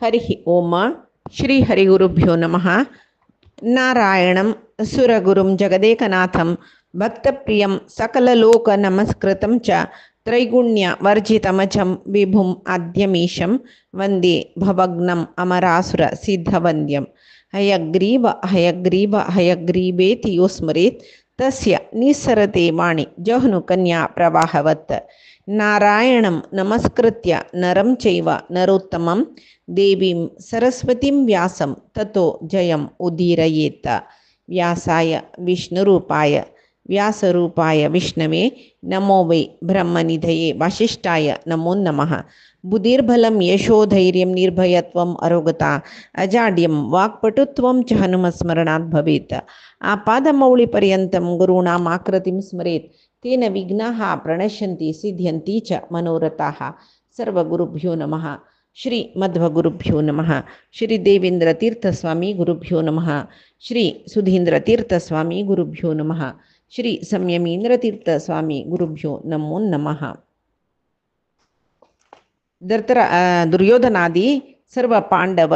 हरि ओम श्री हरिगुरुभ्यो नमः। नारायणं सुरगुरुं जगदेकनाथं भक्तप्रियं सकललोकनमस्कृतं च त्रैगुण्यवर्जितमजं विभुम् आद्यमीशं वन्दे भवग्नम् अमरासुरसिद्धवन्द्यं। हयग्रीव हयग्रीव हयग्रीवेति यो स्मरेत् तस्य निस्सरते वाणि जह्नुकन्या प्रवाहवत्। नारायणं नमस्कृत्य नरं चैव नरोत्तमं देवीं सरस्वतीं व्यासं ततो जयम् उदीरयेत्। व्यासाय विष्णुरूपाय व्यासरूपाय विष्णवे नमो वै ब्रह्मनिधये वसिष्ठाय नमो नमः। बुद्धिर्बलं यशोधैर्यं निर्भयत्वम् अरोगता अजाड्यं वाक्पटुत्वं च हनुमत्स्मरणात् भवेत्। आपादमौलिपर्यन्तं गुरूणाम् आकृतिं स्मरेत् तेन विघ्नाः प्रणश्यन्ति सिद्ध्यन्ति च मनोरथाः। सर्वगुरुभ्यो नमः। श्री मध्वगुरुभ्यो नमः। श्री देवेंद्र तीर्थस्वामी गुरुभ्यो नमः। श्री सुधींद्र तीर्थस्वामी गुरुभ्यो नमः। श्री संयमींद्र तीर्थस्वामी गुरुभ्यो नमो नमः. दुर्योधनादी सर्व पांडव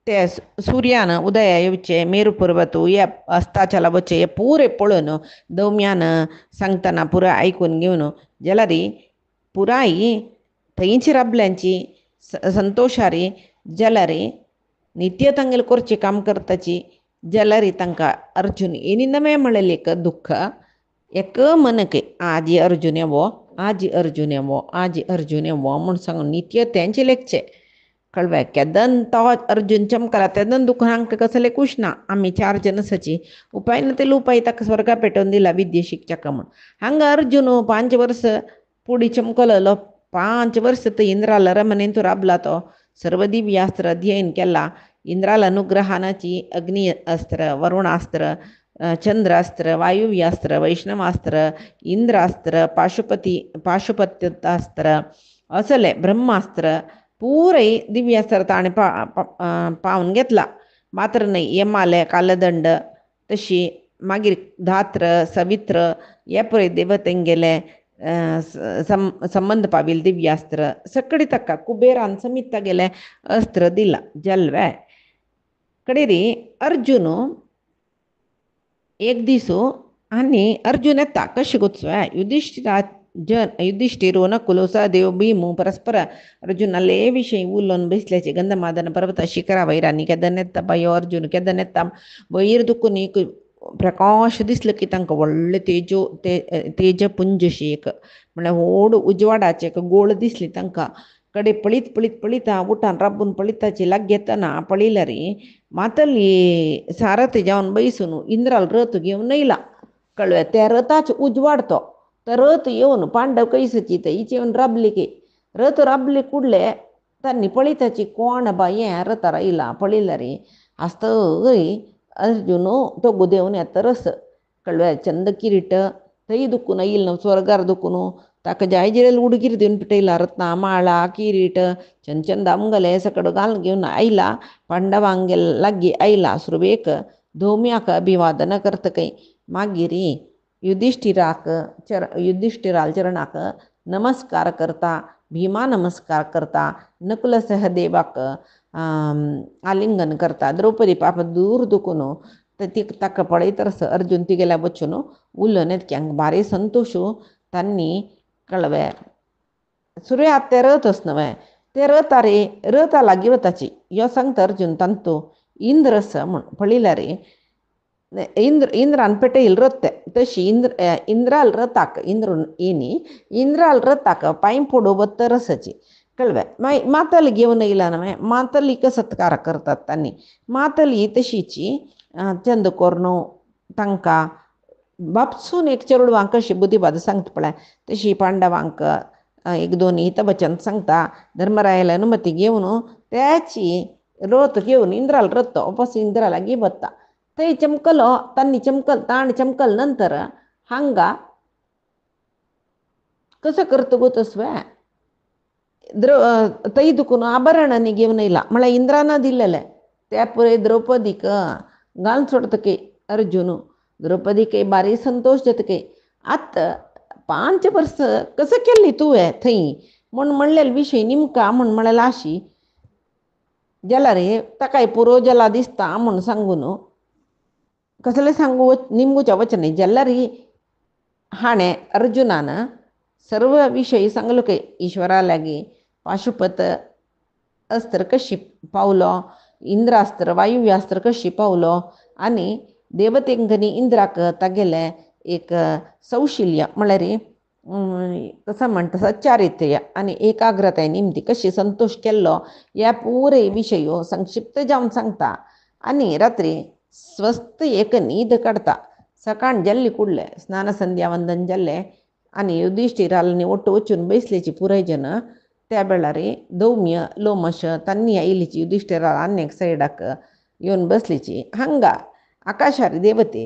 ते सूर्यानं उदय येवचे मेरू पर्वत या अस्ताचला वचे पुरे पळून दौम्यानं सांगताना पुरा ऐकून घेऊन जलारी पुराई थंयची राबल्यांची संतोषारी जलारी नित्य तांगेल करचे काम करताची जलारी तांकां अर्जुन ಏನಿನ್ನಮೇ ಮಳಲೇಕ ದುಃಖ एक मनके आजी अर्जुन येवो आजी अर्जुन येवो आजी अर्जुन येवो म्हूण सांगून नित्य तेंचे लेखचे कळवे केदन तो अर्जुन चमकला तेदन दुखांक कसले कुश ना आम्ही 4 जन सची उपाय न तेल उपाय ताका स्वर्गा पेटोवन दिला विद्ये शिक्षक म्हूण हांगा अर्जुन 5 वर्ष पुढे चमकलो 5 वर्ष तो इंद्राला रमणेन तो राबला तो सर्व दिव्यास्त्र अध्ययन केला इंद्राला अनुग्रहानाची अग्नि अस्त्र वरुणास्त्र चंद्रास्त्र वायुव्यास्त्र वैष्णवास्त्र इंद्रास्त्र पाशुपत्यास्त्र असले ब्रह्मास्त्र पुरे दिव्यास्त्र ताणे पावन घेतला मात्र नाही यमाले कालदंड तशी मागीर धात्र सवित्र हे पळय देवतेंगेले संबंध पाविल दिव्यास्त्र सकडी तक्का कुबेरान समित गेले अस्त्र दिला जल्वे कडेरी अर्जुन एक दिसो आनी अर्जुन येता कशें गोचवे युधिष्ठिरो नकुलो सहदेव भीमो परस्पर अर्जुनाले विषय उलोवन बसल्याचे गंधमादन पर्वत शिखरा वैरांनी केदन येता बायो अर्जुन केदन येता वयर दुखून एक प्रकाश दिसलो की तांकां व्हडले तेजपुंज एक म्हळ्यार व्हड उजवाडाचे गोळ दिसली तांकां कडे पळीत उठान राबून पळिताची लाग घेतना पळयला रे मातली सारथ जावन बैसून इंद्राल रथ घेवन येयला कळ्ळे त्या रथाचो उजवाड तो रथ येवन पांडव कैसची थंयच येवन राबली की रथ राबले कुडले तांणी पळिताची कोण बा हें रथार येयला पळयला रे आस्तय अर्जुन तो गुदेवन येता रस कळ्ळे चंद किरीट थंय दुखून येयला न्हू स्वर्गार दुखून ताका जाय जिरेल उडगीर दिवन पिटयला रत्ना माळा किरीट चंद आमगले सकड घालून घेवन आयला पांडवांगेल लागी आयला सुरवेक धौम्याक अभिवादन करतकय मागीर युधिष्ठिराल चरणाक नमस्कार करता भीमा नमस्कार करता नकुल सहदेवाक आलिंगन करता द्रौपदी पाप दूर दुखून ती ताका पळयतरस अर्जुन तिगेल्या वचून उलोवन येतक्यांक भारी संतोषू तांणी कळवे सुर्य आत ते रथ न्हय ते रथा लागीं वताची यो सांगता अर्जुन तांतो इंद्रस म्हूण पळयला रे इंद्रान पेटयल रथ तशी इंद्राल रथाक इंद्राल रथाक पांय फोडोवत रसाची कळवे मातली घेवन येयला न्हय मातलीक सत्कार करतात तांणी मातली तशीची चंदकोर्ण तांकां बापसून एक चेडवांक कशी बुद्धीवाद सांगता पळय तशी पांडवांक एक दोन हितवचन सांगता धर्मरायाला अनुमती घेवन त्याची रथ घेवन इंद्राल रथ वापस इंद्राला गी वता थंय चमकलो तांणी ताण चमकल नंतर हांगा कसं करता गो तसवे थंय दुखून आभरणांनी घेवन येयला म्हळ्यार इंद्रान दिल्लेले त्या पळय द्रौपदीक घालून सोडतके अर्जुन द्रौपदी काही बारी संतोष जातके आत 5 वर्ष कसं केली तुवें थंय म्हूण म्हणलेलो विशय निमका म्हूण म्हळ्यार अशी जला रे तकाय पुरो जला दिसता म्हणून सांगून कसले सांगू निंबूच्या वचने जल्लारी हाणे अर्जुनान सर्व विषयी सांगलो के ईश्वरा लागी पाशुपत अस्त्र कशी पावलो इंद्रास्त्र वायुव्यास्त्र कशी पावलो आणि देवतेंकनी इंद्राक तागेले एक सौशिल्य म्हळ्यार कसं म्हणटा चारित्र्य आणि एकाग्रताय निमती कशी संतोष केल्लो ह्या पुरे विशयो संक्षिप्त जावन सांगता आणि रात्री स्वस्त एक न्हीद काढता सकाळ जल्ली कुडले स्नान संध्या वंदन जल्ले आणि युधिष्ठिराला ಒಟ್ಟು वचून बैसलेची पुराय जन त्या बेळारी दौम्य लोमश तन्नी आयलीची युधिष्ठिरा अन्यक सैडाक येवन बसलीची हंಗ आकाशारी देवते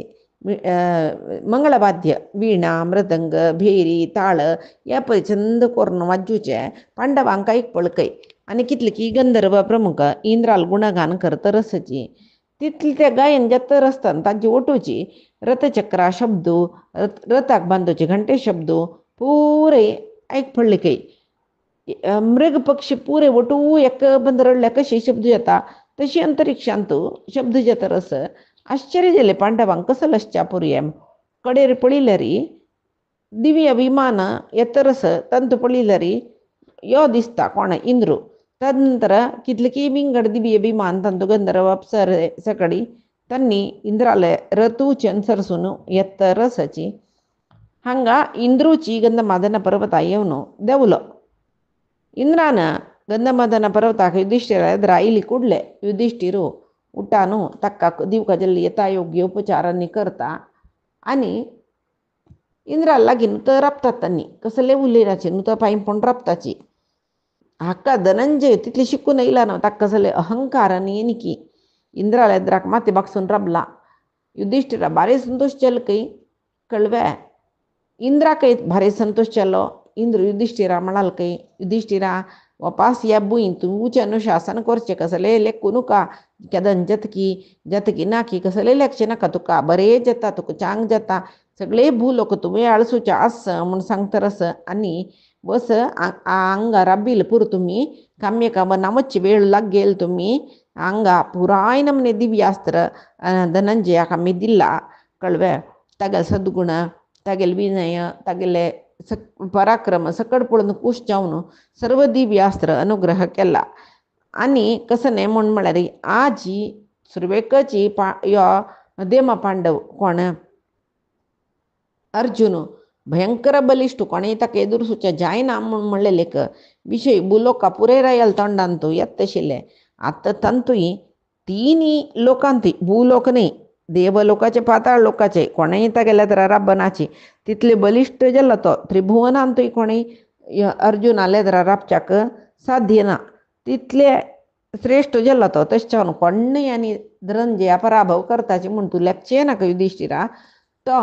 मंगळवाद्य वीणा मृदंग भेरी ताळ या परी छंद करून वाजूचे पांडवांका एक पळकय आणि कितले की गंधर्व प्रमुख इंद्राल गुणगान करत रसची तिथले त्या गायन जत्तर असताना तांची ओटोची रथचक्रा शब्दो रथाक बांधोचे घंटे शब्दो पुरे ऐक पडले काही मृग पक्षी पुरे ओटू एक बंद रडल्या कशी शब्द येता तशी अंतरिक्षांतू शब्द येता रस आश्चर्य झाले पांडवांक कसं लश्च्या पुर्यम कडेर पळिलरी दिव्य विमान येतरस तंतु पळिलरी यो दिसता कोण इंद्रू तदनंतर कितले की विंगड दिव्य विमान ತಂದು ಗಂಧರ್ವ ಅಪ್ಸರೆ ಸಕಡಿ ತನ್ನಿ ಇಂದ್ರಾಲೆ ರತೂಚಿ ಅನುಸರಿಸುನು ಎತ್ತರ ಸಚಿ ಹಂಗ ಇಂದ್ರೂಚಿ ಗಂಧಮಾದನ ಪರ್ವತ येवनु देवलो इंद्रान गंधमादನ पर्वताक युधिष्ठिर ಎದುರ आयली कुडले युधिष्ठिरू उठानु तक्का दिवका जल्ली यथायोग्य उपचारांनी करता आणि इंद्राला लागी नुत राबतात त्यांनी कसले उलेराचे नुत पायी पण राबताची हक्का धनंजय तिथले शिकून येयला ना ताका कसले अहंकाराने येनिकी इंद्राला एद्राक माते बागसून रबला युधिष्ठिरा भारी संतोष चल काही कळव्या इंद्रा काही भारी संतोष चलो इंद्र युधिष्ठिरा म्हणाल काही युधिष्ठिरा वापास या बुईन तुम्ही उच्च अनुशासन करचे कसले लेखू नका कदन जतकी नाकी कसले लेखचे नका तुका बरे जता तुका चांग जता सगळे भू लोक तुम्ही आळसूच्या आस म्हणून सांगतरस आणि बस अंगा राबील पूर तुम्ही काम्य काम नामच्ची वेळ लाग गेल तुम्ही अंगा पुराय नमने दिव्यास्त्र धनंजया कामी दिला कळवे तागेल सद्गुण तागेल विनय तागेले पराक्रम सकड पळून कुश जावन सर्व दिव्यास्त्र अनुग्रह केला आणि कसं नाही म्हणून म्हळ्यार आजी सुरवेकची यो देमा पांडव कोण अर्जुन भयंकर बलिष्ठ कोणी ताका एदुरसूच्या जायना म्हणून म्हणलेले विषय बुलोका पुरे रायल तोंडांतू येतशिल्ले आतां तंतुई तिनी लोकांती भूलोक नाही देवलोकाचे पाताळ लोकाचे कोणेय तागेल्या तर राबनाची तितले बलिष्ठ जल्ला तो त्रिभुवनांतूय कोणी अर्जुन आले तर राबच्याक साध्य ना तितले श्रेष्ठ जल्ला तो तशें कोणय आनी धनंजया पराभव करताचे म्हूण तूं लेखचे नाका युधिष्ठिरा तो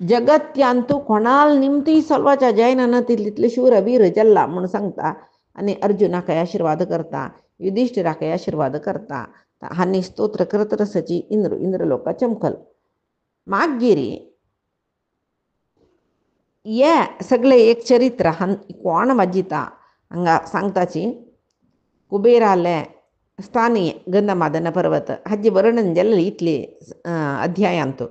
जगत्यांतू कोणाल निमती सलवाच्या जायना तितले शूरवीर जल्ला म्हणून सांगता आणि अर्जुनाक आशीर्वाद करता युधिष्ठिराक आशीर्वाद करता हानी स्तोत्र करत रसची इंद्रलोका चमकल मागगिरी ये सगळे एक चरित्र कोण वाजिता हंगा सांगताची कुबेराले स्थानीय गंधमादन पर्वत हाजी वर्णन जल्ल इतले अध्यायांतू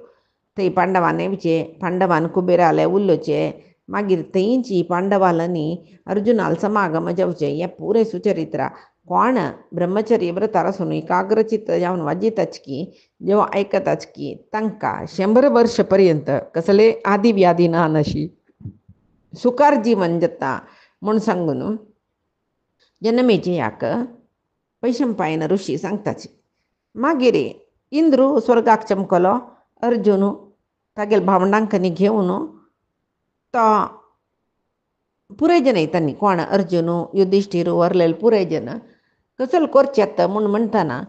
थंय पांडवांनी विचे पांडवान कुबेराले उल्लोचे मागीर थंयची पांडवालांनी अर्जुनाल समागम जावचे हे पुरे सुचरित्र कोण ब्रह्मचर्य व्रतार आसून एकाग्रचित्त जावन वाजिताचकी जेव्हा आयकताचकी तांकां 100 वर्ष पर्यंत कसले आदी व्याधी ना नशी सुकार जीवन जाता म्हूण सांगून जनमेचे याक वैशंपायन ऋषी सांगताचे मागीर इंद्रू स्वर्गाक चमकलो अर्जुन तागेल भावंडांकनी घेवन तो पुराय जन येतानी कोण अर्जुन युधिष्ठिर वरलेले पुराय जन कसल करचेत म्हूण म्हणटाना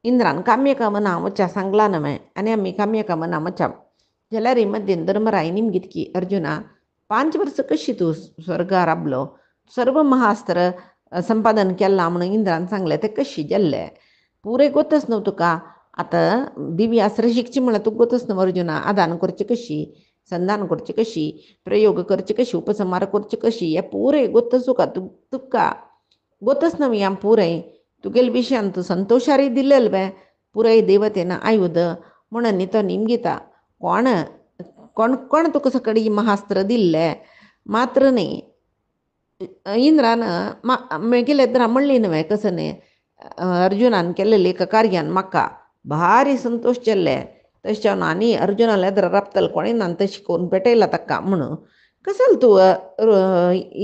इंद्रान काम्य काम नामच्या सांगला नवे आनी आमी काम्य काम नामच्या जाल्यार मध्येन धर्मराय निमगीत की अर्जुना 5 वर्ष कशी तूं स्वर्गा राबलो सर्व महास्त्र संपादन केला म्हणून इंद्रान सांगले ते कशी जल्ले पुरे गोतच न्हू तुका आता दिव्यास्त्र शिकची म्हणल्यार तूं गोतच न्हू अर्जुना आदान करची कशी संधान करची कशी प्रयोग करची कशी उपसंहार करची कशी हे पुरे गोतच तुका तुका गोतच न्हू ह्या पुरे तुगेल विशयान तू संतोषारी दिलेल बे पुराय देवतेनं आयुध म्हणून तो निमगिता कोण कोण कोण तुका सकडी महास्त्र दिल्ले मात्र न्ही इंद्रानं मेगेले येद्रा म्हणली न्हय कसं न्ही अर्जुनान केल्लेले एका कार्यान म्हाका भारी संतोष केल्ले तशें आनी अर्जुनाला येद्रा राबतल कोणी ना तशी करून पेटयला ताका म्हणून कसल तू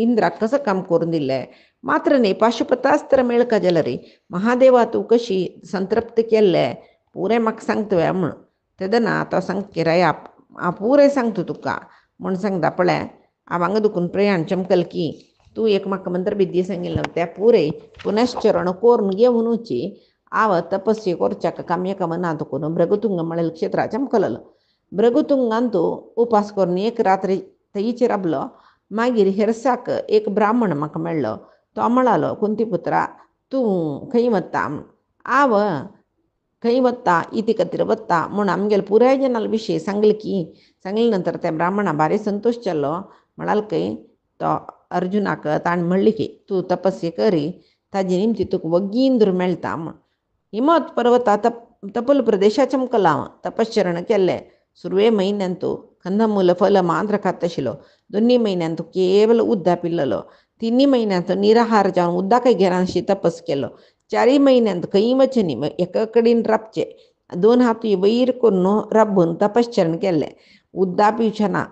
इंद्राक कसं काम करून दिल्लें मात्र न्ही पाशुपतास्त्र मेळका जाल्यार रे महादेवा तूं कशी संतृप्त केल्ले पुरे म्हाका सांग तुवें म्हण तेदना तो सांगता राया हांव पुरे सांगता तुका म्हण सांगता पळय हांव हांगा दुखून प्रयाण चमकल की तू एक म्हाका मंत्र बिद्दी सांगिल्लो त्या पुरे पुनश्चरण करून घेवन वची हांव तपस्या करच्याक काम्यक मना दुखून भृगुतुंग म्हळेल क्षेत्रा चमकललो भृगुतुंगान तूं उपास करून एक रात्री थंयच राबलो मागीर हेरसाक एक ब्राह्मण म्हाका मेळ्ळो तो म्हणालो कुंतीपुत्रा तूं खंय वता हांव खंय वता इती खातीर वता म्हूण आमगेले पुराय जनाल विशय सांगले नंतर त्या ब्राह्मणा भारी संतोष जाल्लो म्हणाल खंय तो अर्जुनाक ताणें म्हणली की तूं तपस्या करी ताजे निमती तुका वगींद्र मेळटा म्हण हिमवत पर्वता तपल प्रदेशा चमकला हांव तपश्चरण केल्लें सुरवे म्हयन्यान तूं कंदमूल फल मांद्र खात आशिल्लो 2 म्हयन्यान तूं केवल उद्दा पिल्ललो 3 म्हयन्यान तूं निराहार जावन उद्दाकय घेनाशी तपस केलो 4 म्हयन्यान खंय वचचें न्ही एका कडेन राबचें 2 हात वयर करून राबून तपश्चरण केल्लें उद्दा पिवचेना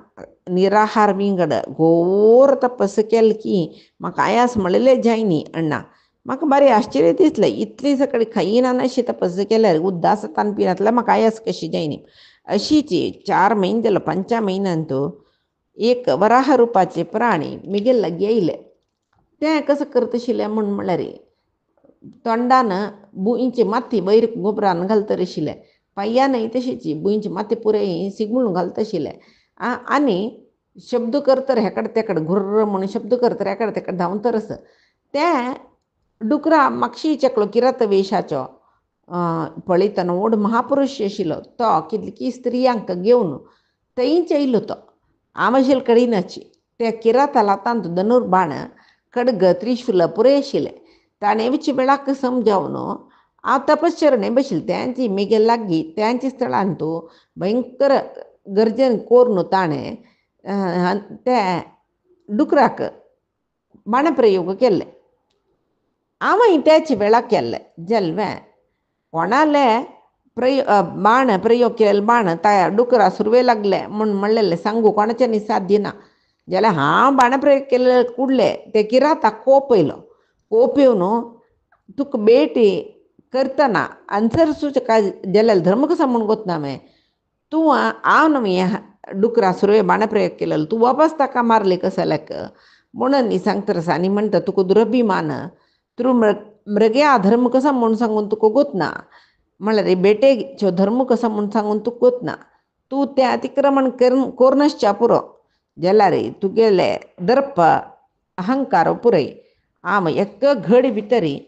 निराहार विंगड घोर तपस केलें की म्हाका आयास म्हणलेलें जायनी अण्णा म्हाका बरें आश्चर्य दिसलें इतली सकळी खायना अशी तपस केल्यार उद्दास तान पिनातल्यार म्हाका आयास कशी जायनी अशीच 4 म्हयने जालो 5 म्हयन्यान तूं एक वराह रुपाचे प्राणी मिगेल लागी येयले तें कसं करता आशिल्लें म्हणल्यार तोंडान बुयींची माती वयर गोबरान घालता आशिल्लें पांयांनय तशीच बुयींची माती पुराय सिगमूळ घालता आशिल्लें आनी शब्द करतर हेकडे तेकडे घुर्र म्हणून शब्द करतर हेकडे तेकडे धांवतरस तें डुकरा मागशी चकलो किरात वेशाचो पळयतना व्हड महापुरुश आशिल्लो तो कितली स्त्रियांक घेवन थंयच येयलो तो हांव आशिल्लें कडेनच त्या किराताला तांत धनुर्बाण खड्ग त्रिशूल पुरे आशिल्लें ताणें विची वेळाक समजावन हांव तपश्चरणे बशिल्लें त्यांची मेगेल लागीं त्यांच्या स्थळान तूं भयंकर गर्जन कोरून ताणें त्या डुकराक बाणप्रयोग केल्ले हांवय त्याच वेळा केल्ले जल्वे कोणाले बाण प्रयोग केले बाण त्या डुकरा सुरवे लागले म्हूण म्हणलेलें सांगू कोणाच्यानी साध्य ना जाल्यार हांव बाणप्रयोग केले कुडले ते किराताक कोप येयलो कोप येवन तुका बेटी करतना आन्सर सुचका जाल्यार धर्म कसा म्हूण गोतना हांवें तूं हांव न्हय डुकरा सुरवे बाणप्रयोग केलेलो तूं वापस ताका मारले कसाल्याक म्हणून न्ही सांगता आनी म्हणटा तुका दुरभिमान तूं मृग्या धर्म कसा म्हूण सांगून तुका गोतना म्हळ्यार बेटेचो धर्म कसा म्हूण सांगून तुका गोतना तूं तें अतिक्रमण कोरनासच्या पुरो जाल्यार तुगेले दर्प अहंकार पुरय हांव एक घड भितरी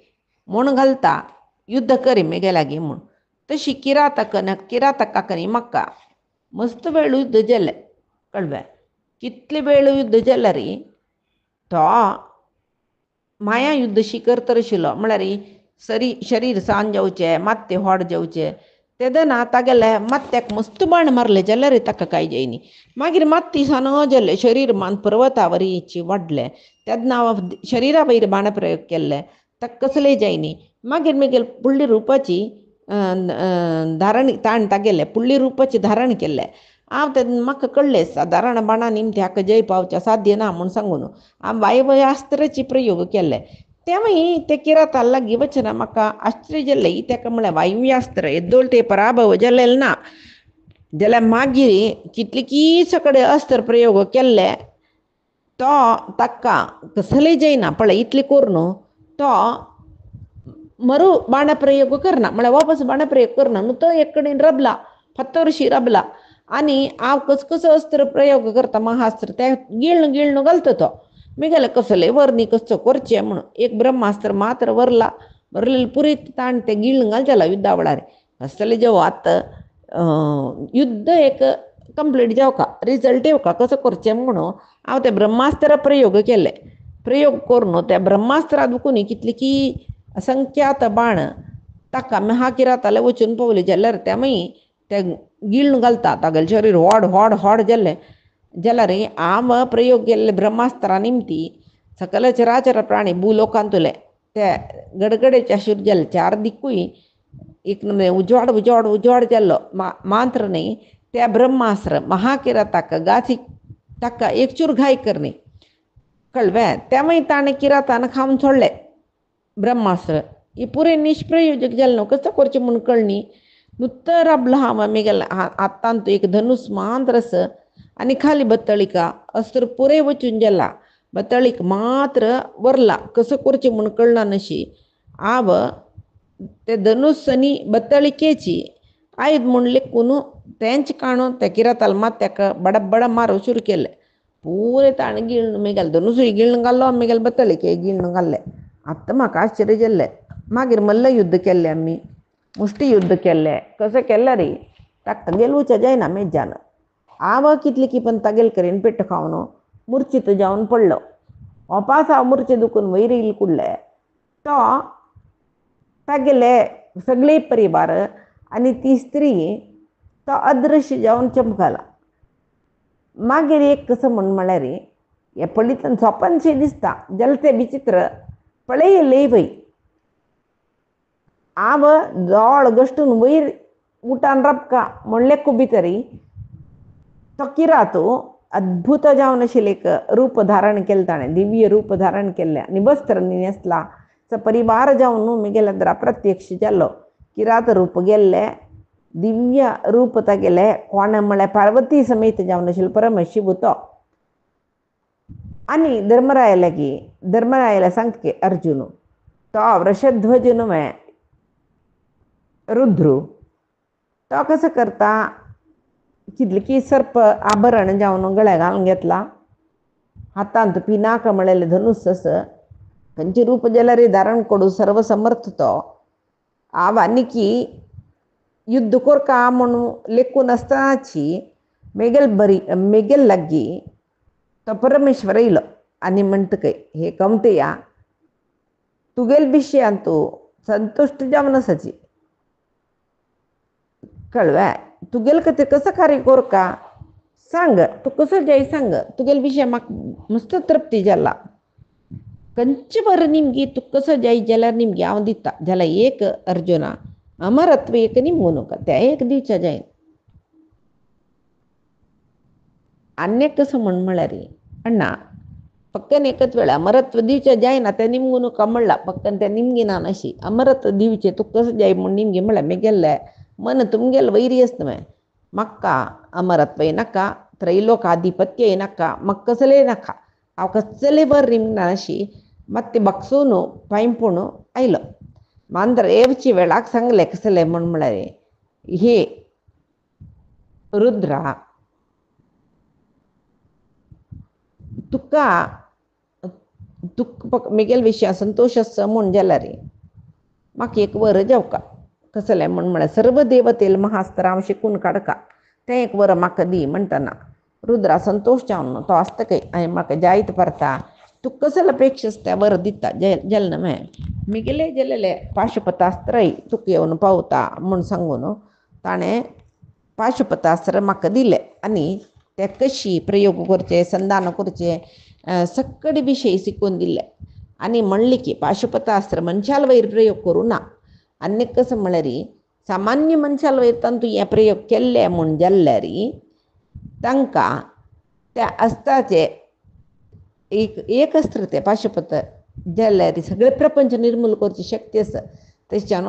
म्हूण घालता युद्ध करी मेगे लागीं म्हूण तशी किरातकाक न्ही म्हाका मस्त वेळ युद्ध जालें कळ्ळें कितले वेळ युद्ध जाल्यार तो माया युद्ध करता आशिल्लो म्हळ्यार शरीर सांज जावचें मात्ते व्हड जावचें तेदना तागेले मात्याक मस्त बाण मारले जाल्यार ताका कांय जायनी मागीर मात्ती सान जालें शरीर मान पर्वता वरीची वाडलें तेदना शरिरा वयर बाण प्रयोग केल्ले ताका कसलेय जायनी मागीर मेगेल पुळ्ळी रुपाची धारण ताण तागेलें पुळ्ळी रुपाची धारण केल्लें हांव तेन्ना म्हाका कळ्ळें सादारण बाणा निमते हाका जय पावचें साध्य ना म्हूण सांगून हांव वायव्यास्त्राची प्रयोग केल्ले तेव्हां ते किराता लागीं वचना म्हाका आश्चर्य जाल्लें ताका म्हळ्यार वायव्यास्त्र येद्दोळ ते पराभव जाल्लें ना जाल्यार मागीर कितलीकी सकडेन अस्त्र प्रयोग केल्ले तो ताका कसलेय जायना पळय इतलें करून तो मरू बाणप्रयोग करना म्हळ्यार वापस बाणप्रयोग करना न्हू तो एक कडेन रबला फत्तरशी रबला आनी हांव कसो अस्त्र प्रयोग करता महास्त्र ते गिळून घालता तो मेगेले कसले वर्णी कसो करचें म्हणून एक ब्रह्मास्त्र मात्र वरलेले पुरी ताण ते गिळून घालचेला युद्धा वेळार कसले जेवात युद्ध एक कंप्लीट जावका रिजल्ट येवका कसो करचें म्हणून हांव ते ब्रह्मास्त्र प्रयोग केले प्रयोग करून त्या ब्रह्मास्त्रा दुखून कितली की असंख्यात बाण ताका महा किराताले वचून पावले जाल्यार ते मागीर ते गिळून घालता तागेलें शरीर व्हड व्हड व्हड जाल्लें जाल्यार हांव प्रयोग केल्ले ब्रह्मास्त्रा निमती सकल चराचर प्राणी भूलोकांतले ते गडगडेचे आशिर जाल्ले चार दिकूय एक उजवाड उजवाड उजवाड जाल्लो मात्र न्ही त्या ब्रह्मास्त्र महाकिराताक गाची ताका एकचूर घाय करणे कळवे त्या मागीर ताणें किरातान खावन सोडलें ब्रह्मास्त्र ही पुरे निष्प्रयोजक जालें न्हू कसं करचें म्हूण कळनी नुत्तर राबलो हांव आमगेल हातांत एक धनुस मांत्रस आनी खाली बत्तळिका अस्त्र पुरे वचून गेला बत्तळीक मात्र वरला कसं करचें म्हूण कळना नशी हांव ते धनुस आनी बत्तळिकेची आयद म्हूण लेखून तेंच काणून ते किराताल मात ताका बडा मारूं सुरू केलें पुरे ताणें गिळून मेगेल धनुसूय गिळून घाल्लो मेगेल बत्तळिके गिळून घाल्लें आतां म्हाका आश्चर्य जाल्लें मागीर मल्ल युद्ध केल्लें आमी मुष्टी युद्ध केल्लें कशें केल्लें रे ताका गेलूचें जायना मेज्जान हांव कितले की पण तागेल करीन पेट्ट खावन मुर्चित जावन पडलो ओपास हांव मुर्चे दुखून वयर येयले कुडले तो तागेले सगळे परिवार आनी ती स्त्री तो अदृश्य जावन चमकला मागीर एक कसं म्हण म्हळ्यार हे पळयतना सोंपनशें दिसता जाल्यार तें विचित्र पळयले पळय हांव दोळ गश्टून वयर उठान रबका म्हणलें कुबी तरी तो किरातो अद्भुत जावन आशिल्लें एक रूप धारण केलें ताणें दिव्य रूप धारण केल्लें आनी वस्त्र न्हेसला परिवार जावन न्हू मुगेल्या अप्रत्यक्ष जाल्लो किरात रूप गेल्लें दिव्य रूप तागेलें कोण म्हळ्यार पार्वती समेत जावन आशिल्लो परमशिव तो आनी धर्मरायाला सांगता अर्जुन तो वृषध्वज न्हय रुद्र तो कसं करता कितले की सर्प आभरण जावन गळ्या घालून घेतला हातांत पिनाक म्हळेलें धनुस खंयचे रूप जाल्यार धारण करूं सर्व समर्थ तो हांव आनीकी युद्ध कोरका म्हणून लेखून आसतनाची मेगेल लागीं तो परमेश्वर येयलो आनी म्हणटकय हे कमतया तुगेल विशयान तूं संतुश्ट जावन आसाची कळवा तुगेल कथे कसं कार्य कोरका सांग तू कसं जाय सांग तुगेल विशय म्हाका मस्त तृप्ती जाला खंयचे बरें निमगे तू कसं जाय जाल्यार निमगे हांव दिता जाल्यार एक अर्जुना अमरत्व एक निमगो नका त्या एक दिवच्या जायन अन्य कसं म्हण म्हळ्यार अण्णा पक्कन एकच वेळा अमरत्व दिवच्या जायना त्या निमगो नका म्हणला पक्कन त्या निमगिना अशी अमरत्व दिवचे तू कसं जाय म्हूण निमगे म्हळ्यार मेगेल्ले मन तुमगेल वैरी आसता म्हाका अमरत्वय नाका त्रैलोकाधिपत्य नाका म्हाका कसले नाका हांव कसले बर निमना अशी ಮತ್ತೆ ಬಗ್ಸೂನು ಪೈಂಪುಣು ಐಲು ಮಾಂದ್ರ ಏವಚಿ ವೇಳಾಕ್ ಸಂಗಲೆ ಕಸಲೆ ಮಣ್ಮಳರೆ ಹೇ रुद्र तुका मिगेल विशय संतोष आसा म्हूण जाल्यार म्हाका एक वर जावका कसलें म्हण म्हळ्यार सर्व देवतेल महास्त्र हांव शिकून काडका तें एक वर म्हाका दी म्हणटना रुद्रा संतोष जावन तो आसतकय हांवें म्हाका जायत परता तू कसले अपेक्षस त्या वर दिता जल न्हय मिगेले गेलेले पाशुपतास्त्रय तुका येवन पावता म्हूण सांगून ताणें पाशुपतास्त्र म्हाका दिलें आनी ते कशी प्रयोग करचे संधान करचे सक्कड विशय शिकून दिले आनी म्हणलें की पाशुपतास्त्र मनशाल वयर प्रयोग करूं ना आनी कसं म्हळ्यार सामान्य मनशाल वयर तांतू हे प्रयोग केल्ले म्हूण जाल्यार तांकां त्या अस्त्राचे एक अस्त्र ते पाशुपत जाल्यार सगळे प्रपंच निर्मूल करची शक्ती आसा तेच्यान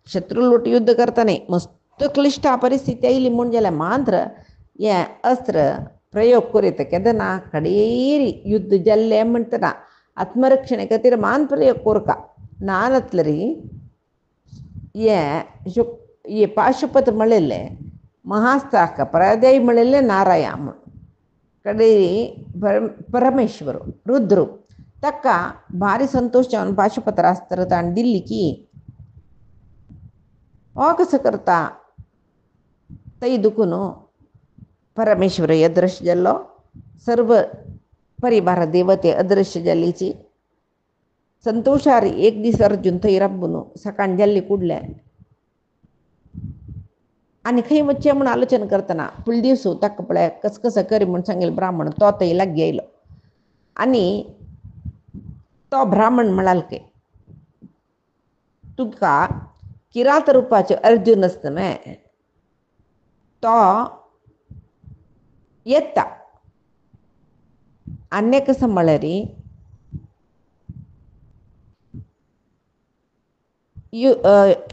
शत्रू लोट युद्ध करतना मस्त क्लिश्ट परिस्थिती आयली म्हूण जाल्यार मात्र हें अस्त्र प्रयोग करीत केदना कडेरी युद्ध जाल्लें म्हणटना आत्मरक्षणे खातीर मान प्रयोग कोरका नानतले हे पाशुपत म्हळेलें महास्त्राक प्रदय म्हळेलें नारायण म्हूण कडेरी परमेश्वर रुद्र ताका भारी संतोष जावन पाशुपतास्त्र ताणें दिल्ली की हो कसं करता तै दुखून परमेश्वर अदृश्य जाल्लो सर्व परिवार देवते अदृश्य जाल्लीची संतोषारी एक दीस अर्जुन थंय राबून सकाळ जल्ली कुडले आणि खंय वच्चे म्हूण आलोचना करतना फुल दिवस ताका पळय कसं करी म्हूण सांगेल ब्राह्मण तो थंय लागी येयलो आनी तो ब्राह्मण म्हणाल की तुका किरात रुपाचो अर्जुन आसता न्हय तो येता अन्य कसं म्हळ्यार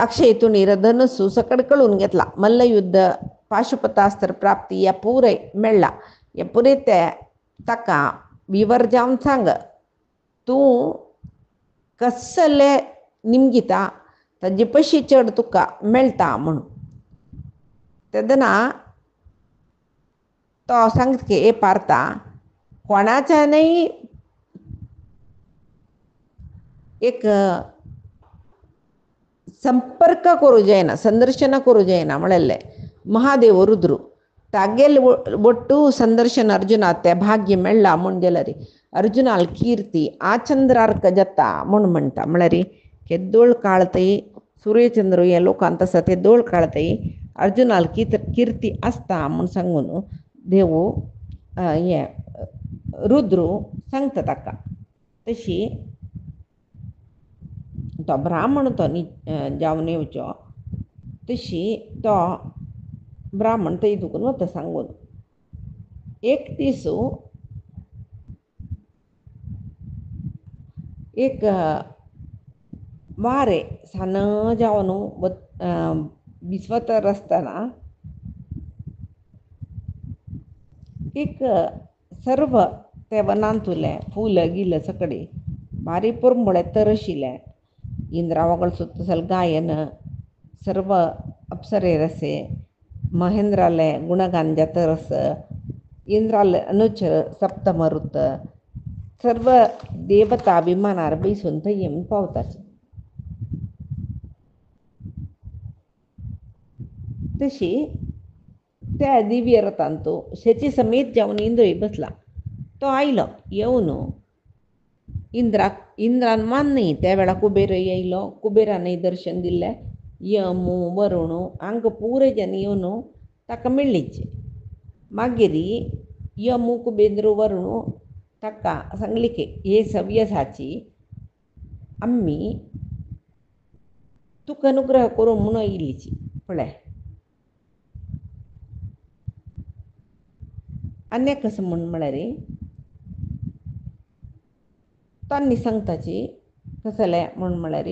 अक्षय तुणीर धनुसू सकड कळून घेतला मल्लयुद्ध पाशुपतास्त्र प्राप्ती या पुरे मेळ्ळा या पुरे ते ताका विवर जावन सांग तूं कसले निमगिता ताजे पयशे चड तुका मेळटा म्हणून तेदना तो सांगता की ए पार्था कोणाच्यानय एक संपर्क करू जायना संदर्शन करू जायना म्हळ्ळें महादेव रुद्रू तागेल ಒಟ್ಟು संदर्शन अर्जुनाक ते भाग्य मेळ्ळा म्हूण गेल्यार अर्जुनाल कीर्ती आचंद्रार्क जाता म्हूण म्हणटा म्हळ्यार केद्दोळ काळतय सूर्यचंद्र हे लोकांत आसा ते दोळ काळतय अर्जुनाल कीर्ती आसता म्हूण सांगून देव हे रुद्रू सांगता ताका तशी तो ब्राह्मण तो जावन येवचो तशी तो ब्राह्मण थंय दुखून वता सांगून एक दीस एक वारे सान जावन बिस्वतर आसतना एक सर्व ते वनांतुले फूल गिल सकडी भारी पुरमुळे तरशिले इंद्रावगळ सुತ್ತसल गायन सर्व अप्सरे रसे महेंद्राले गुणगान जातरस इंद्राले अनुचर सप्तमरुत सर्व देवता विमानार बैसून थंय येवन पावताचे तशी त्या दिव्य रथान तो शेची समेत जावन इंद्रय बसला तो आयलो येवन इंद्रान मान्नी त्या वेळा कुबेर येयलो कुबेरानय दर्शन दिल्लें यमू वरुण हांकां पुरे जन येवन ताका मेळ्ळीचे मागीर यमू कुबेर वरुण ताका सांगली की हे सव्यसाची आम्ही तुका अनुग्रह करूं म्हणून येयलीची पळय अन्य कसं म्हूण म्हळ्यार तांणी सांगताची कसले म्हूण म्हळ्यार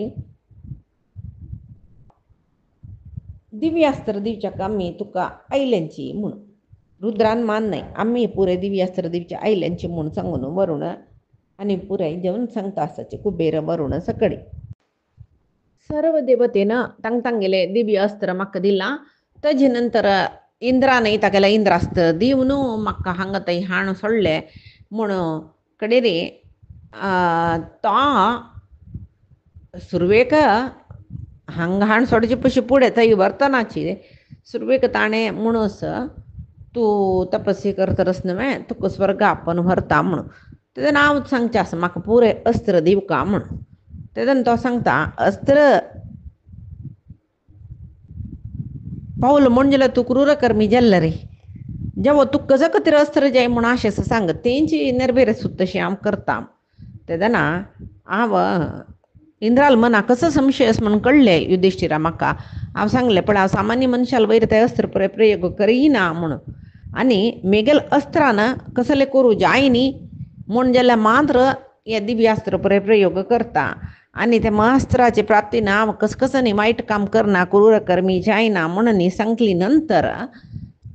दिव्यास्त्र दिवच्याक आमी तुका आयल्यांची म्हूण रुद्रान मान्नाय आमी पुरे दिव्यास्त्र दिवचे आयल्यांची म्हूण सांगून वरुण आनी पुराय जेवन सांगता आसाचे कुबेर वरुण सकडी सर्व देवतेन तांगेले दिव्य अस्त्र म्हाका दिलां ताजे नंतर इंद्रानय तागेलें इंद्रास्त्र दिवन म्हाका हांगा थंय हाण सोडलें म्हूण कडेर तो सुरवेक हांगा हाण सोडचे पयशे पुढे थंय वर्तनाची सुरवेक ताणें म्हणूस तूं तपस्या करतरस न्हय तुका स्वर्ग आपोवन व्हरता म्हणून तेदन हांव सांगचें आसा म्हाका पुरे अस्त्र दिवका म्हणून तेदन तो सांगता अस्त्र पावलो म्हण जाल्यार तूं क्रूर कर्मी जाल्ला रे जेव्हा तुका कसं खातीर अस्त्र जाय म्हूण आशें सांग तेंची नेरवेर सुद्दां तशें हांव करता तेदना हांव इंद्राल मना कसो संशय आसा म्हूण कळ्ळें युधिष्ठिरा म्हाका हांव सांगलें पण हांव सामान्य मनशाल वयर ते अस्त्र प्रयोग करिना म्हणून आनी मेगेल अस्त्रान कसले करूं जाय न्ही म्हूण जाल्यार मात्र हे दिव्यास्त्र प्रयोग करता आनी ते महास्त्राचे प्राप्तीन हांव कसनी वायट काम करना क्रूर कर्मी जायना म्हणून सांगली नंतर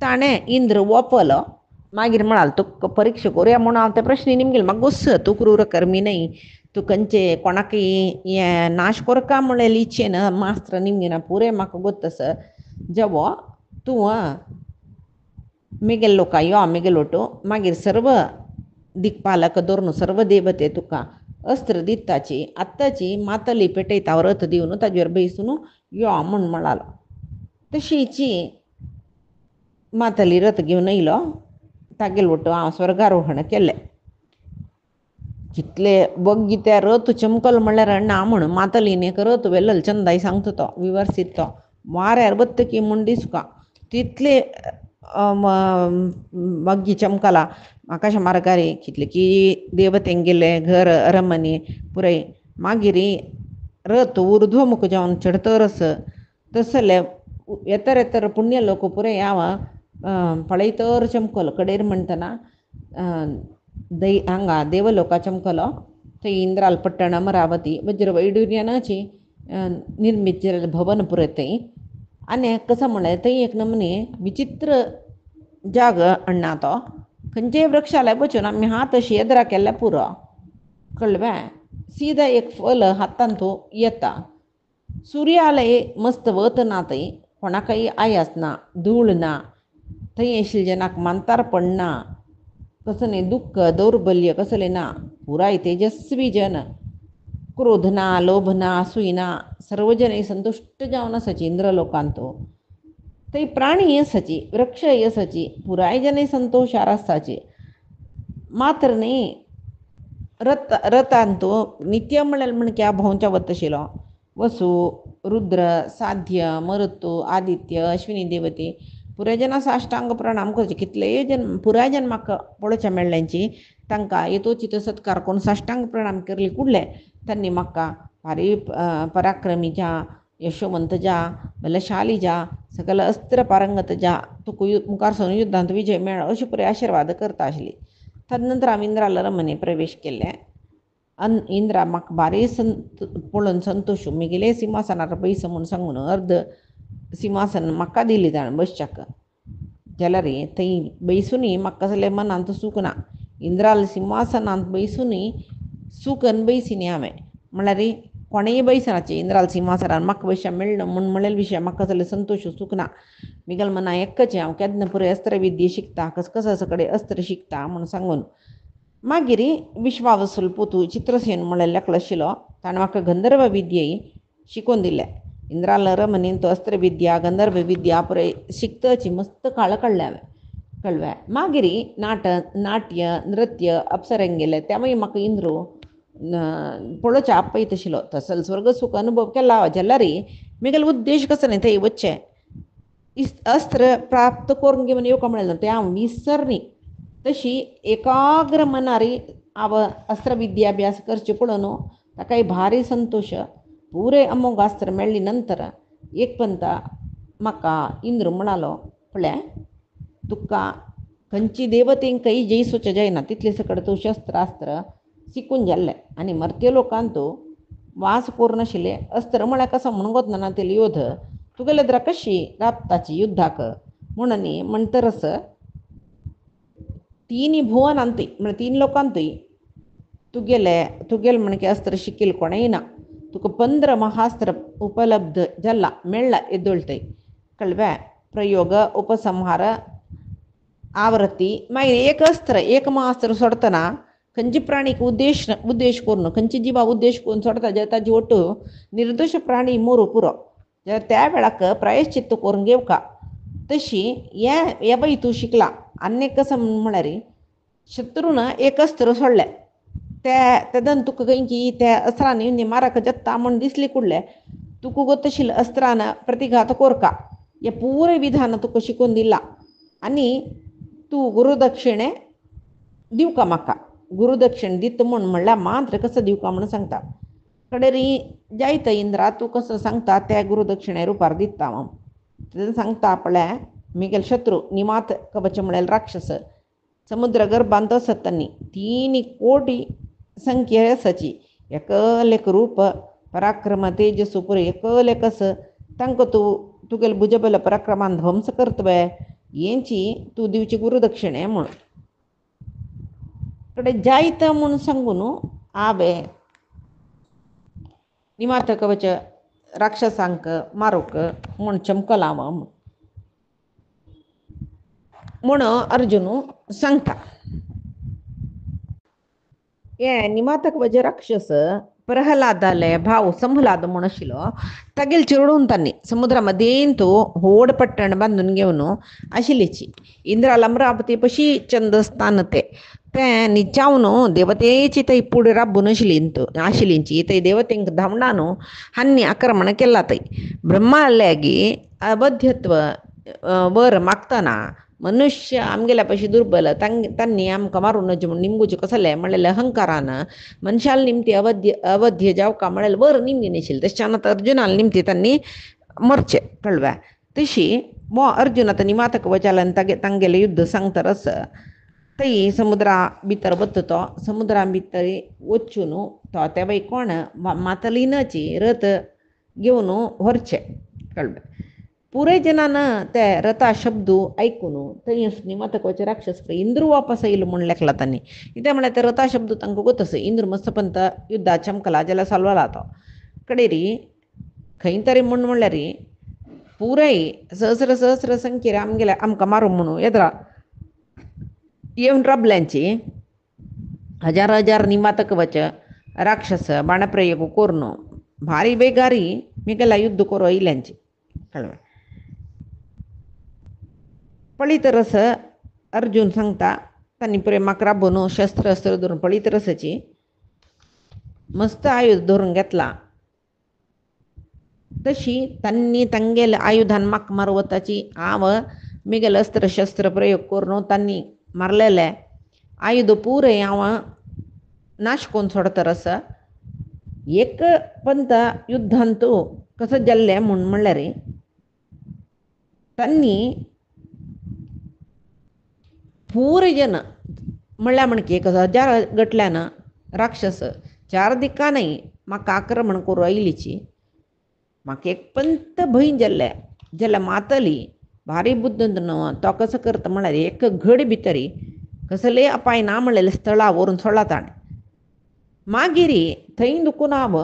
ताणें इंद्र ओपलो मागीर म्हणाल तुका परीक्षा करूया म्हणून हांव ते प्रश्न निमगेल म्हाका गोस तूं क्रूर कर्मी न्हय तूं खंयचे कोणाकय हें नाश करका म्हळें इच्छेन मास्त्र निमगिना पुरे म्हाका गोत्तस जेवो तूं मेगेल लोका यो मेगेलोटो मागीर सर्व दिक्पालक धरून सर्व देवते तुका अस्त्र दिताची आत्ताची मातली पेटयता रथ दिवन ताजेर बैसून यो म्हूण म्हणालो तशीची मातली रथ घेवन येयलो तागेल वटो हांव स्वर्गारोहण केलें कितले बग्गी त्या रथ चमकल म्हणल्यार ना म्हण मातलीन एक रथ वेल्लल चंदाई सांगतो तो विवर्सीत तो वाऱ्यार बत्तकी मुंडी सुका तितले बग्गी चमकला आकाश मार्गारी कितले की देवतेंग गेले घर अरमनी पुरय मागिरी रथ ऊर्ध्वमुख जावन चढतरस तसले येतर येतर पुण्य लोक पुरे याव पळयतर चमकल कडेर म्हणटना हांगा देवलोका चमकलो थंय इंद्राल पट्टण अमरावती वज्रवैडूर्यानाची निर्मित भवन पुरे थंय आनी कसं म्हणलें थंय एक नमनी विचित्र जाग अण्णा तो खंयचेय वृक्षाला बसून आमी हात अशी येद्रा केल्या पुरो कळ्ळें सीधा एक फल हातान तो येता सूर्यालय मस्त वत ना थंय कोणाकय आयास ना धूळ ना थंय आशिल्ल्या मांतार पडना कसं नाही दुःख दौर्बल्य कसले ना पुराय तेजस्वी जन क्रोध ना लोभ ना असूय ना सर्वजन संतुष्ट जावन आसाची इंद्रलोकांतो थंय प्राणी आसाची वृक्ष आसाची पुराय जन संतोशार आसाची मात्र न्ही रथांतो नित्य म्हणल्यार म्हणक्या भोंवच्या वत आशिल्लो वसु रुद्र साध्य मरुत्तू आदित्य अश्विनी देवते पुराय जना साश्टांग प्रणाम करचे कितलेय जन पुराय जन म्हाका पळोवच्या मेळ्ळ्यांची तांकां येतोची तो सत्कार करून साश्टांग प्रणाम केले कुडले त्यांनी म्हाका भारी पराक्रमी जा यशोवंत जा बलशाली जा सकल अस्त्र पारंगत जा तुका मुखार सरून युद्धांत विजय मेळ अशे पुरे आशिर्वाद करता आशिल्ली तदनंतर हांव इंद्राल रमणे प्रवेश केले इंद्रा म्हाका भारी पळोवन संतोश मुगेले सिंहासनार बैस म्हूण सांगून अर्ध सिंहासन म्हाका दिली ताणें बसच्याक जाल्यार थंय बैसुनी म्हाका कसलें मनांत सूख ना इंद्राल सिंहासनांत बैसुनी सुखन बैसिनी हांवें म्हळ्यार कोणेय बैसनाचें इंद्राल सिंहासनार म्हाका बसच्या मेळना म्हूण म्हणलेले विशय म्हाका कसलें संतोश सूख ना मिगल मना एक्कचें हांव केन्ना पुरे अस्त्र विद्ये शिकता कसकस कडेन अस्त्र शिकता म्हूण सांगून मागीर विश्वावसूल पोतू चित्रसेन म्हणलें लेकलो आशिल्लो ताणें म्हाका गंधर्व विद्ये शिकोवन दिले इंद्राल रमणीन तो अस्त्र विद्या गंधर्व विद्या पुरे शिकतची मस्त काळ काडले हांवें कळ्ळें मागीर नाट्य नृत्य अप्सरेंक गेले त्यामुळे म्हाका इंद्रू पळोवचे आपयत आशिल्लो तसल स्वर्ग सुख अनुभव केला जाल्यार मुगेलो उद्देश कसो न्ही थंय वच्चें अस्त्र प्राप्त करून घेवन येवका म्हणलें तें हांव विसरनी तशी एकाग्र मनारी हांव अस्त्र विद्याभ्यास करचे पळोवन ताका भारी संतोष पुरे अमोघ अस्त्र मेळ्ळी नंतर एक पंता म्हाका इंद्र म्हणालो पळय तुका खंयची देवतेंकय जैसूचें जायना तितले सकट तूं शस्त्रास्त्र शिकून जाल्लें आनी मर्त्य लोकांत तूं वास करूनाशिल्ले अस्त्र म्हळ्यार कसो म्हणून गोतना ते योध तुगेले द्रा कशी राबताची युद्धाक म्हणून म्हणटरस तीन भुवनांतय म्हळ्यार 3 लोकांतय तुगेले म्हणके अस्त्र शिकिल्ल कोणेय ना तुका 15 महास्त्र उपलब्ध जाला मेळ्ळा येदोळटय कळ्ळें प्रयोग उपसंहार आवृत्ती मागीर एक अस्त्र एक महास्त्र सोडतना खंयची प्राणीक उद्देश करून खंयची जिवा उद्देश करून सोडता जाल्यार ताजी ओट निर्दोश प्राणी मोरू पुरो जाल्यार त्या वेळाक प्रायश्चित्त करून घेवका तशी हे पळय तूं शिकला आनी कसं म्हळ्यार शत्रून एक अस्त्र सोडलें तेदन तुका खंयची त्या अस्त्रांनी मारक जत्ता म्हूण दिसली कुडलें तुका गोतशिल्ल्या अस्त्रान प्रतिघात कोरका हे पुरे विधान तुका शिकून दिला आनी तूं गुरुदक्षिणे दिवका म्हाका गुरुदक्षिण दित म्हूण म्हणल्यार मात्र कसं दिवका म्हणून सांगता कडेर जायत इंद्रा तूं कसं सांगता त्या गुरुदक्षिणे रुपार दिता म्हणून सांगता पळय मुगेल शत्रू निमात कवच म्हणल्यार राक्षस समुद्र गर्भांत आसत तांणी 3 कोटी संख्ये आसाची एकलेक रूप पराक्रम तेजसू पुरे एकलेक तांकां तुगेले भुजबल पराक्रमान ध्वंस करतवे हेंची तूं दिवची गुरुदक्षिणे म्हूण कडेन जायत म्हूण सांगून हांवें निमात कवच राक्षसांक मारूक म्हूण चमकला म्हूण अर्जुन सांगता हे निमात कवच राक्षस प्रहलादाले भाव संहलाद म्हूण आशिल्लो तागेल चिरडून तांणी समुद्रा मदेन तो व्हड पट्टण बांदून घेवन आशिल्लीची इंद्राल अमरावती पशी चंदस्थान ते ते निचावनु देवतेची तै पुढे राबून आशिलींची तै देवतेंक धावणानु हन्नी आक्रमण केला तै ब्रह्माल्यागी अबध्यत्व वर मागताना मनुष्य आमगेल्यापाशी दुर्बल त्यांनी आमकां मारून नजे म्हणून निमगुचे कसले म्हणलेले अहंकारानं मनशाल निमती अवध्य जाव का म्हणलेलं वर निमगी नेशील तशानंत अर्जुनाला निमती त्यांनी मरचे कळव्या तशी मो अर्जुन आता निमातक वचालन तांगेले युद्ध सांगता रस तै समुद्रा भितर बत्तो समुद्रा भितर वचून तो त्या बाई कोण मातलीनाची रथ घेऊन व्हरचे कळबे पुरे जनानं त्या रथा शब्द ऐकून थंय निमातकवाचे राक्षस इंद्र वापस येईल म्हण लेखला त्यांनी इथे म्हणल्या ते रथा शब्द तांकां गोतस इंद्र मस्त पंत युद्धा चमकला ज्याला सालवाला तो कडे री खंय तरी म्हणल्यार री पुराय सहस्र संख्येर आमगेल्या आमकां मारूं म्हणून येद्रा येवन राबल्यांची हजार निमातकवच राक्षस बाणप्रयोग कोरून भारी बेगारी मिगेला युद्ध करू इल्यांची कळवा पळीत रस अर्जुन सांगता त्यांनी प्रेमाक राबून शस्त्र धरून पळीत रसाची मस्त आयुध धरून घेतला तशी त्यांनी तांगेल आयुधान माक मारवताची आव मिगेल अस्त्र शस्त्र प्रयोग करून त्यांनी मारलेले आयुध पुरे हांव नाश कोण सोडता रस एक पंत युद्धांत कसं जाल्लें म्हणल्यार त्यांनी पुरे जन म्हणल्या म्हणकी 1000 गटल्यानं राक्षस 4 दिकांनी म्हाका आक्रमण करूं आयलीची म्हाका एक पंत भंय जाल्या मातली भारी बुद्ध न्हू तो कसं करता म्हळ्यार एक घडी भितरी कसले अपाय ना म्हणलेले स्थळा व्हरून सोडला ताणें मागिरी थंय दुखून हांव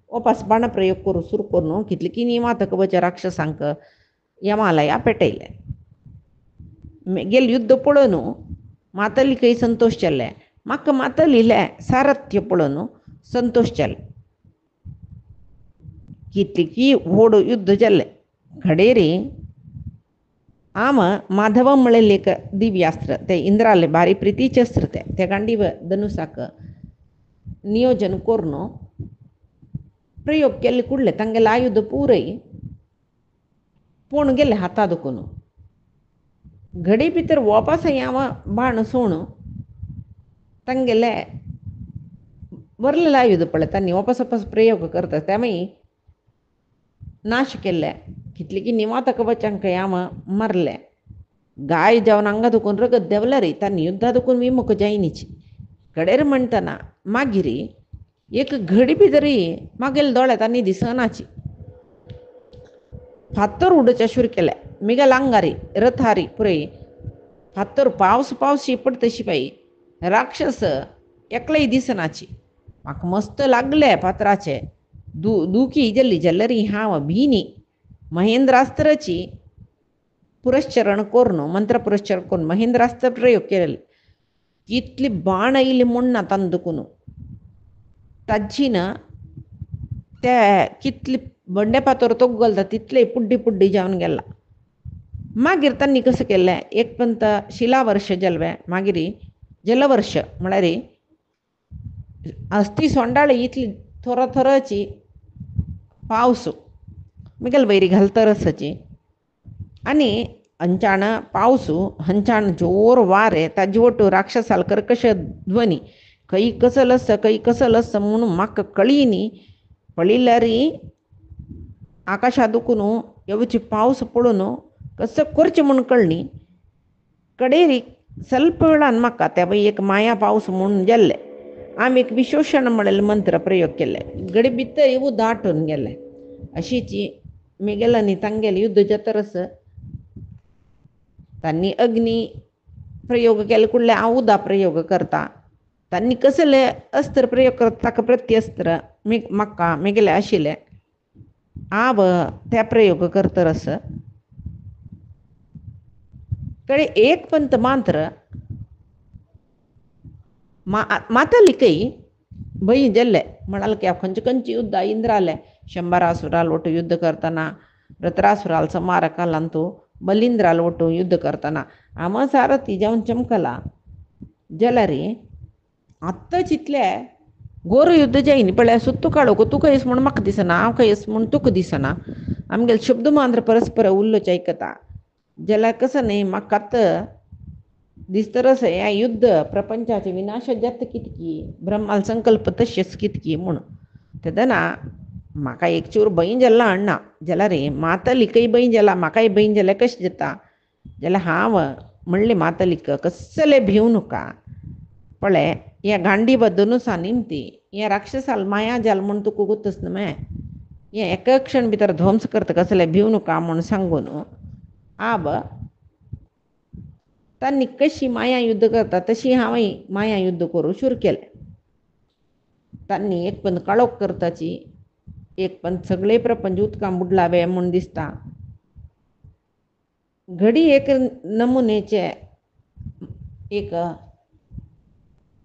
वापस बाणप्रयोग करूं सुरू करून कितले की निमातकवच्या राक्षसांक यमालया पेटयले गेल युद्ध पळोवन मातली काही संतोष जाल्ले म्हाका मातलीले सारथ्य पळोवन संतोष जाले कितले की व्हड युद्ध जाल्ले घडेरी आम माधव म्हणलेले एक दिव्यास्त्र ते इंद्राले भारी प्रितीचे अस्त्र ते गांडीव धनुसाक नियोजन करून प्रयोग केले कुडले तांगेले आयुध पुरय पूण गेले हाता दुखून घडी भितर वापस हांव बाण सोण तांगेले वरलेले आयुध पळय तांणी वापस प्रयोग करता त्यामुळे नाश केले कितले की निमातकवचांक हांव मारले गाय जावन हांगा दुखून रगत देवल्यार तांणी युद्धा दुखून विमुख जायनीची कडेर म्हणटना मागिरी एक घडी भितरी मागेले दोळे तांणी दिसनाची फातर उडोवचे सुरू केले मिगेल आंगारी रथारी पुरे फातर पावस शिपड तशी पाई राक्षस एकलय दिसनाची म्हाका मस्त लागले फातराचे दुखी जाल्यार हांव भिनी महेंद्रास्त्राची पुरस्चरण करून मंत्र पुरस्चरण करून महेंद्रास्त्र प्रयोग केले कितली बाण येयली म्हूण ना तांकां दुखून ताजीन ते कितली बंडे फातर तो घालता तितले पुड्डी जावन गेला मागीर तांणी कशें केलें एक पंत शिलावर्ष जालें मागीर जलवर्ष म्हळ्यार अस्थी सोंडाळे इतली थोराची पावस मिगेल वैरी घालता रसाची आनी हंचाण पावस हंचाण जोर वारे ताजे वटू राक्षसाल कर्कश ध्वनी खंय कसं लस म्हणून म्हाका कळिनी पळयल्यार आकाशा दुखून येवची पावस पळोवन कसं करचें म्हूण कळ्ळी कडेरी ಸ್ವಲ್ಪ वेळान म्हाका त्या बाई एक माया पावस म्हणून जाल्ले आमी एक विशोषण म्हणलेले मंत्र प्रयोग केले घडी भितर इवू दाटून गेले अशीची मिगेलांनी तांगेले युद्ध जातरस तांणी अग्नी प्रयोग केले कुडले हांव उदा प्रयोग करता तांणी कसले अस्त्र प्रयोग करता ताका प्रत्यस्त्र म्हाका मिगेले आशिल्ले हांव त्या प्रयोग करतरस कडे एक पंत मात्र मातलिकय भंय जाल्ले म्हणाल की खंयचे युद्ध इंद्राले 100 असुराल ಒಟ್ಟು युद्ध करतना रत्रासुराल संहार कालांतू बलिंद्राल ಒಟ್ಟು युद्ध करतना आम सारथी जावन चमकला जाल्यार आत्ता चितले गोर युद्ध जायनी पळय सुत्तू काळोक तुका येस म्हण म्हाका दिसना हांव खंय येस म्हण तुका दिसना आमगेल शब्द मांद्र परस्पर उल्लोच ऐकता ज्याला कसं नाही म्हाका दिसतरस या युद्ध प्रपंचाचे विनाश जात कितकी ब्रह्माल संकल्प तशेच कितकी म्हण तेदना म्हाका एक चूर बहीण जाल्ला अण्णा जाल्यार रे मातलिकय बहीण जाला म्हाकाय बहीण जाल्यार कशें जाता जाल्यार हांव म्हणलें मातलिक कसले भिवू नका पळय या गांडी बद्दनूच निमती या राक्षसाल माया जाल म्हण तुका गुतच न्हय हे एका क्षण भितर ध्वंस करता कसले भिवू नका म्हण सांगून आब तांणी कशी माया युद्ध करता तशी हांवय माया युद्ध करूं सुरू केलें तांणी एक पण काळोख करताची एक पण सगळे प्रपंच उदकां बुडलावे म्हूण दिसता घडी एक नमुनेचे एक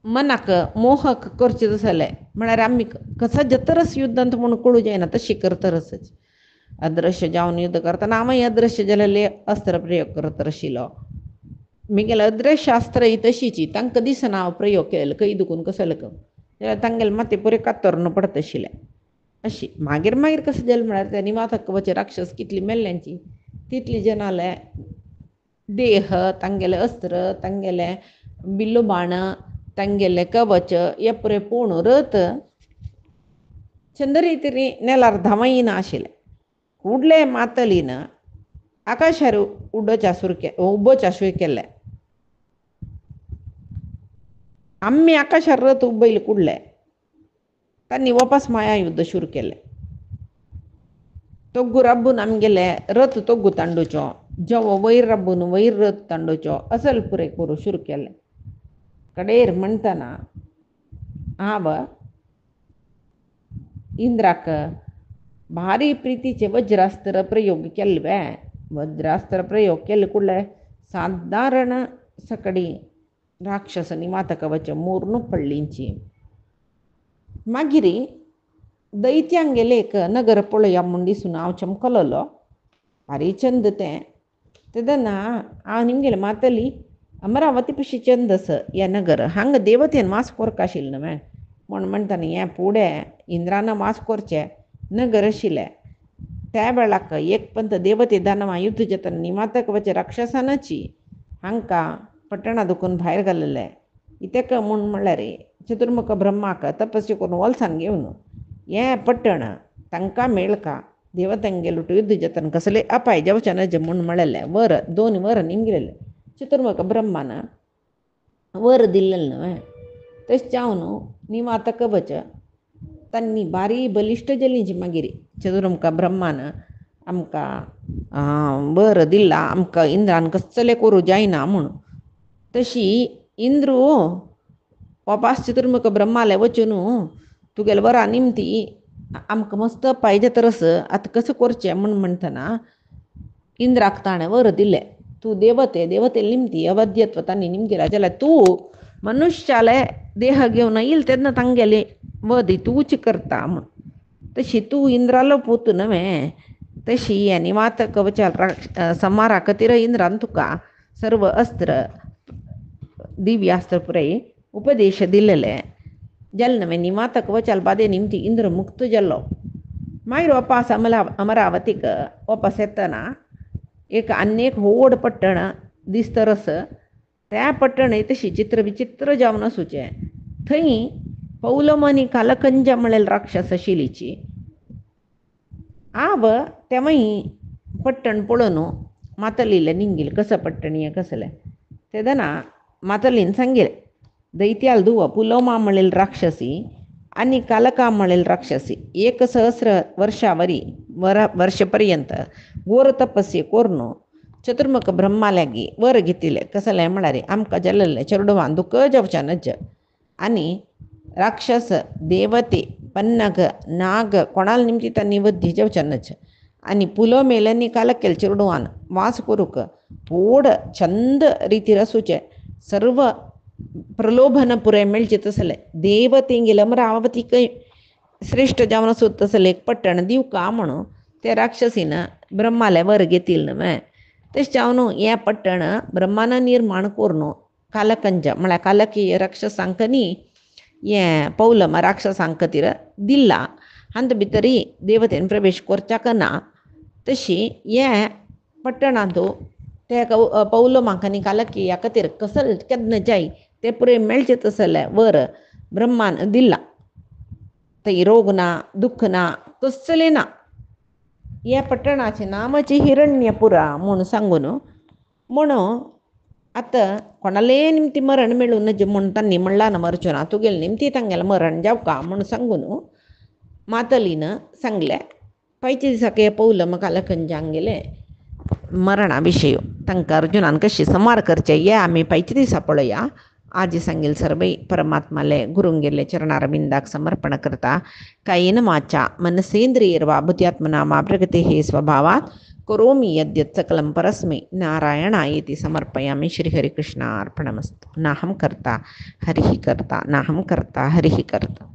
मनाक मोहक करचे जालें म्हळ्यार आमी कसा जतरस युद्धांत म्हूण कळूं जायना तशी करतरसच अदृश्य जावन युद्ध करतना हांवय अदृश्य जालेले अस्त्र प्रयोग करत आशिल्लो मिगेल अदृश्य अस्त्र ही तशीची तांकां दिसना हांव प्रयोग केलेलो खंय दुखून कसो लकम जाल्यार तांगेले माते पुरे कातरन पडत आशिल्ले अशी मागीर मागीर कशें जालें म्हळ्यार त्या निवातक कवच राक्षस कितली मेल्ल्यांची तितली जनाले देह तांगेले अस्त्र तांगेले बिल्लो बाण तांगेले कवच हे पुरे पळोवन चंद्रीतिरी नेलार धांवयना आशिल्ले फुडले मातलीन आकाशार उडोवचा सुरू केले आम्ही आकाशार रथ उबयले कुडले तांणी वापस माया युद्ध सुरू केले तोग्गू रब्बून आमगेले रथ तोग्गू तांडूचो जेवो वयर रब्बून वयर रथ तांडूचो असल पुरे करूं सुरू केले कडेर म्हणटना हांव इंद्राक भारी प्रितीचे वज्रास्त्र प्रयोग केले वज्रास्त्र प्रयोग केले कुडले साधारण सकडी राक्षस निवात कवच मोर्न पडलींची मागिरी दैत्यांगेले एक नगर पळोवया म्हूण दिसून हांव चमकलोलो भारी चंद तें तेदना हांव निमगेले मातली अमरावती पशी चंदस या नगर हांगा देवतेन वास कोरक आशिल्लें न्हय म्हूण म्हणटानी हें फुडें इंद्रान वास कोरचें नगर आशिल्लें त्या वेळाक एक पंत देवते दानवां युद्ध जातना निवातक वचे राक्षसानाची हांकां पట్టणा दुखून भायर घालले इतेक म्हूण म्हणल्यार चतुर्मुख ब्रह्माक तपस्या करून वलसान घेवन हें पट्टण तांकां मेळका देवतांगे लुट युद्ध जातना कसले अपाय जावचे नज म्हूण म्हळेलें वर 2 वर निमगेलेले चतुर्मुख ब्रह्मान वर दिल्लेलें न्हय तशें जावन निवातक कवच तांणी बारी बलिश्ट जालींची मागीर चतुर्मुख ब्रह्मान आमकां वर दिला आमकां इंद्रान कसले करूं जायना म्हूण तशी इंद्रू वापास चतुर्मुख ब्रह्माले वचून तुगेले वरां निमती आमकां मस्त पाहिजे तरस आतां कशें करचें म्हूण म्हणटना इंद्राक ताणें वर दिलें तूं देवते निमती अवध्यत्व तांणी निमगेला जाल्यार तूं मनुश्याले देह घेवन येईल तेन्ना तांगेले वध तूंच करता म्हूण तशी तूं इंद्रालो पूत न्हय तशी हे निवात कवचाल समारा खातीर इंद्रान तुका सर्व अस्त्र दिव्यास्त्र पुराय उपदेश दिलेले जालें न्हय निवात कवचाल बादे निमती इंद्र मुक्त जाल्लो मागीर वापस अमरावतीक वापस येतना एक आनीक व्हड पट्टण दिसतरस त्या पट्टण तशी चित्र विचित्र जावन आसूचें थंय पौलमनी कालकंज म्हणलेली राक्षस आशिल्लीची आब तेवय पट्टण पळोवन मातलीले निमगेले कसं पट्टण हें कसलें तेदना मातलीन सांगलें दैत्याल धुव पुलोमा म्हणलेली राक्षसी आनी कालका म्हणलेली राक्षसी 1,000 वर्षावरी वर्षपर्यंत घोर तपस्ये करून चतुर्मुख ब्रह्माल्यागी वर घेतिले कसलें म्हळ्यार आमकां जाल्लेलें चेडवान दुख जावचें नज आनी राक्षस देवते पन्नग नाग कोणाल निमती तांणी वध्दी जावचें नज आनी पुलो मेल्यांनी कालक केले चेडवान वास करूक पोड चंद रितीर आसूचें सर्व प्रलोभन पुरे मेळचें तसलें देवतेंगेले अमरावतीक श्रेष्ठ जावन आसूं तसलें एक पट्टण दिवका म्हणून ते राक्षसीन ब्रह्माले वर घेतिल्लें न्हय तशें जावन हें पट्टण ब्रह्मान निर्माण करून कालकंज म्हळ्यार कालकी राक्षसांक न्ही ये पौलम राक्षसांक खातीर दिला हांत भितरी देवतेन प्रवेश करच्याक ना तशी हे पट्टणांत ते पौलमाक निकाला की ह्या खातीर कसल केन्ना जाय ते पुरे मेळचे तसले वर ब्रह्मान दिला थंय रोग ना दुख्ख ना कसलें ना ह्या पट्टणाचें नामाची हिरण्यपुरा म्हूण सांगून म्हणून आतां कोणाले निमती मरण मेळून नज म्हूण तांणी म्हणला ना मरचो ना तुगेलें निमती तांगेलें मरण जावका म्हूण सांगून मातलीन सांगलें पांयचे दिसाक हे पौलम कालखंजांक गेले मरणा विशयी तांकां अर्जुनान कशी संहार करचे हे आमी पांयचे दिसा पळया आज सांगेल सर्वै परमात्माले गुरुंगेले चरणारविंदाक समर्पण करता कायेन वाचा मनसेंद्रियर्वा बुद्ध्यात्मना मा प्रकृतेः स्वभावात् करोमि यद्यत् सकलं परस्मै नारायणायेति समर्पयामि श्रीहरिकृष्णार्पणमस्तु नाहं कर्ता हरिः कर्ता नाहं कर्ता हरिः कर्ता.